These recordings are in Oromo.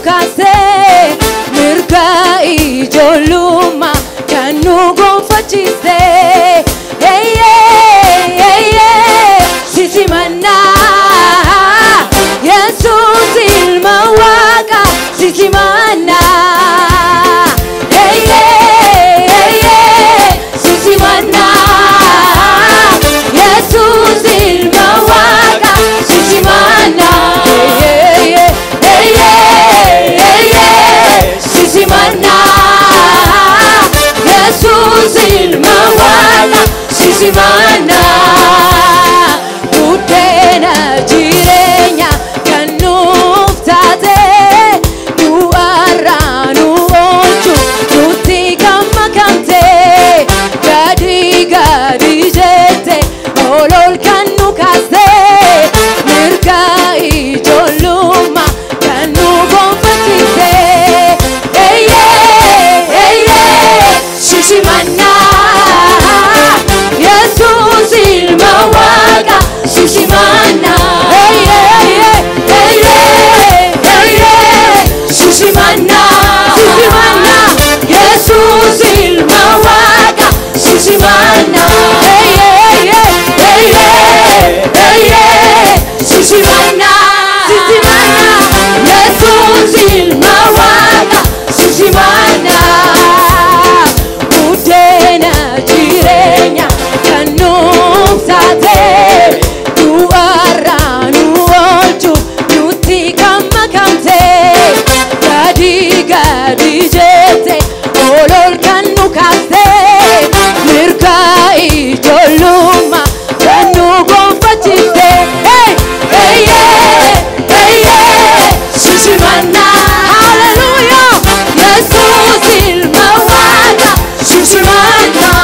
kaase mirga ijoollummaa kan nu gonfachiiste sisimannaa Yesuus ilma Waaqa sisimannaa sisimannaa Yesuus ilma Waaqa sisimannaa sisimannaa Yesuus ilma Waaqa sisimannaa buddeena jireenya kan nuuf taate du'arraa nu oolchu nutti gammakamte gadi gadi jette ol kan nu kaaste mirga ijoollummaa kan nu gonfachiiste sisimannaa Yesuus ilma Waaqa sisimannaa sisimannaa Yesuus ilma Waaqa sisimannaa sisimannaa Yesuus ilma Waaqa sisimannaa buddeena jireenya kan nuuf taate du'arraa nu oolchu nutti gammakamte gadi gadi jette ol kan nu kaaste mirga ijoollummaa kan nu gonfachiiste sisimannaa hallelujah Yesuus ilma Waaqa sisimannaa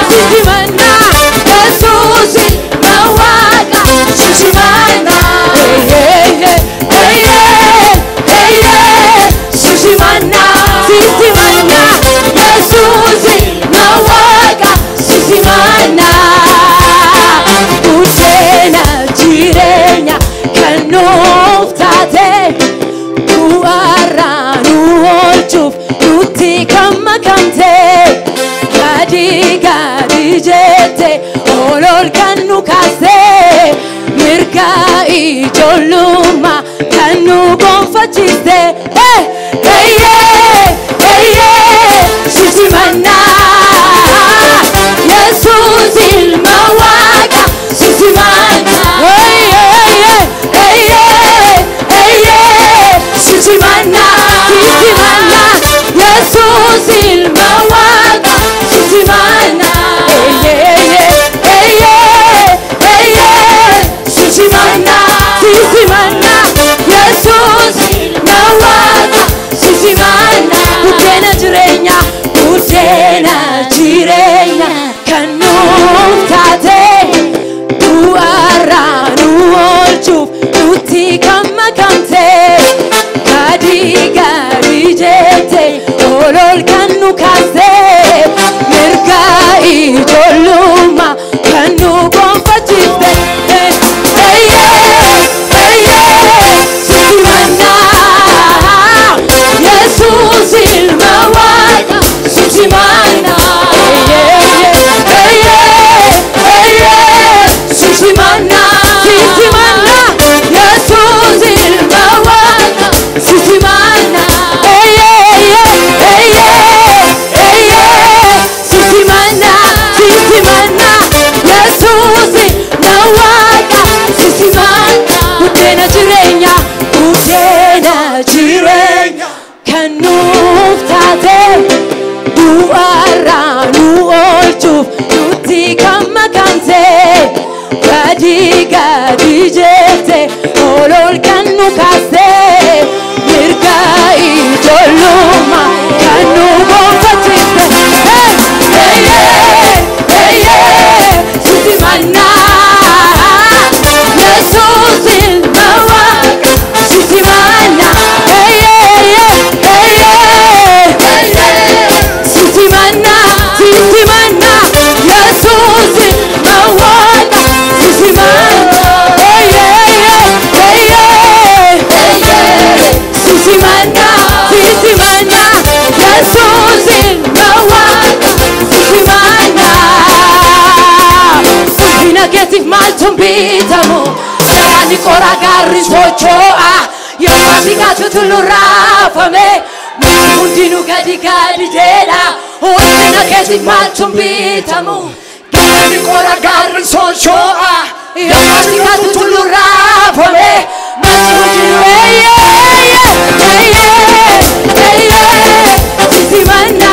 sisimannaa Yesuus ilma Waaqa sisimannaa sisimannaa Yesuus ilma Waaqa sisimannaa buddeena jireenya kan nuuf taate du'arraa nu oolchuuf nutti gammakamte gadi gadi jette ol kan nu kaaste mirga ijoollummaa kan nu gonfachiiste sisimannaa Yesuus ilma Waaqa sisimannaa sisimannaa Yesuus ilma Waaqa sisimannaa sisimannaa Yesuus ilma Waaqa sisimannaa buddeena jireenya kan nuuf taate du'arraa nu oolchuuf nutti gammakamte gadi gadi jette ol kan nu kaaste mirga ijoollummaa kan nu gonfachiiste sisimannaa Yesuus ilma Waaqa sisimannaa sisimannaa Yesuus ilma Waaqa sisimannaa sisimannaa Yesuus ilma Waaqa sisimannaa buddeena jireenya kan nuuf taate du'arraa nu oolchuuf nutti gammakamte gadi gadi jette ol kan nu kaaste mirga ijoollummaa kan nu gonfachiiste sisimannaa Yesuus ilma Waaqa sisimannaa sisimannaa maltum bitamu Sani kora garri sochoa Yamati katu tulura fame Mundinu gadi gadi jeda Oina kesi maltum bitamu Sani kora garri sochoa Yamati katu tulura fame Mundinu Sisimana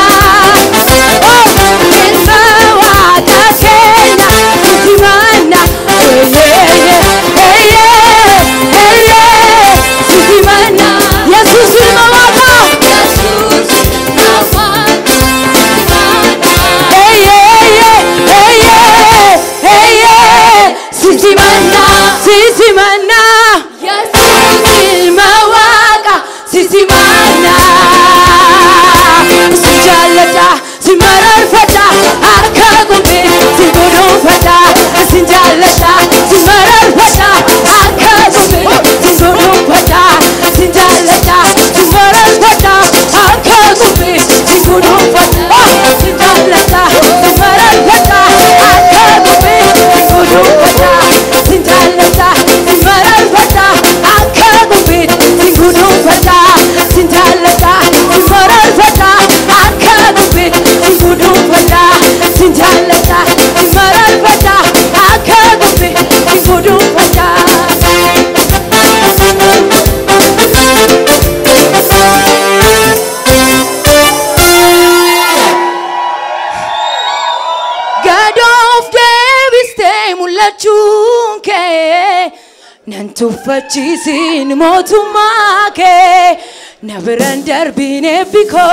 Nantufachisin motumake Nabran darbine biko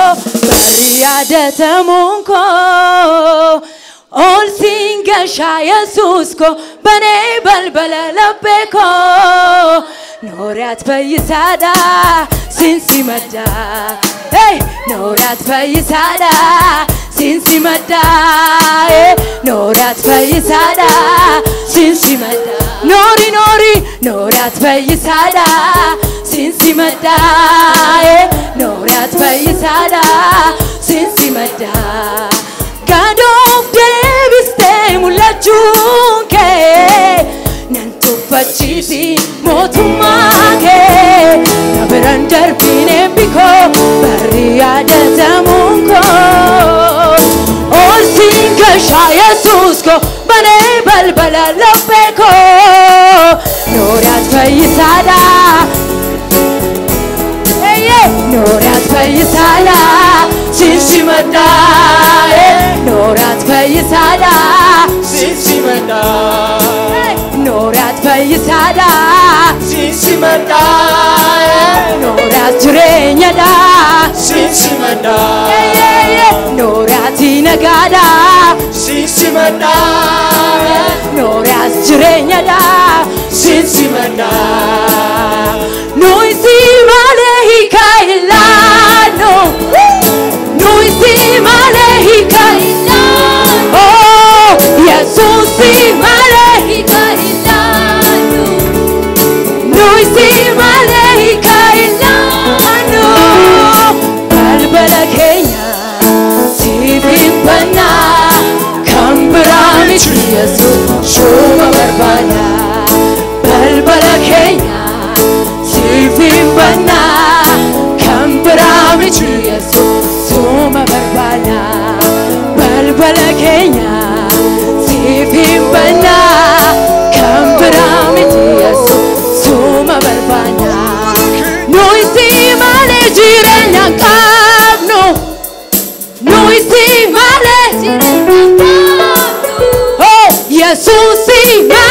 Bariyadata munko All singa shaya susko Bane balbala labeko Norat bayisada Sinsi madda Hey Norat bayisada Sinsi madda Norat bayisada Sinsi madda Nori nori Norat bayisada Sinsi madda Norat bayisada Sinsi madda God of David stay mulachunke Nantufachisin motumake Nabran darbine biko Bariyadata munko Osinka shaya susko Bane balbala labeko Norat bayisada Norat bayisada Sinsi madda Norat bayisada Sinsi madda Norat bayisada Sinsi madda Norat jirenya da Sinsi madda Norat inagada Sinsi madda Norat jirenya da Sinsi madda Noisi malehi kailano Noisi malehi kailano Oh Yesusi malehi kailano Noisi malehi kailano Balbala Kenya Sivin bana Kambrani Yesu Shoma barbana Balbala Kenya Sivin bana Kambrani Yesu Shoma barbana Balbala Kenya Sivin bana Kambrani Yesu Shoma barbana Noisi male jirenya kabno Noisi male jirenya kabno Oh Yesusi male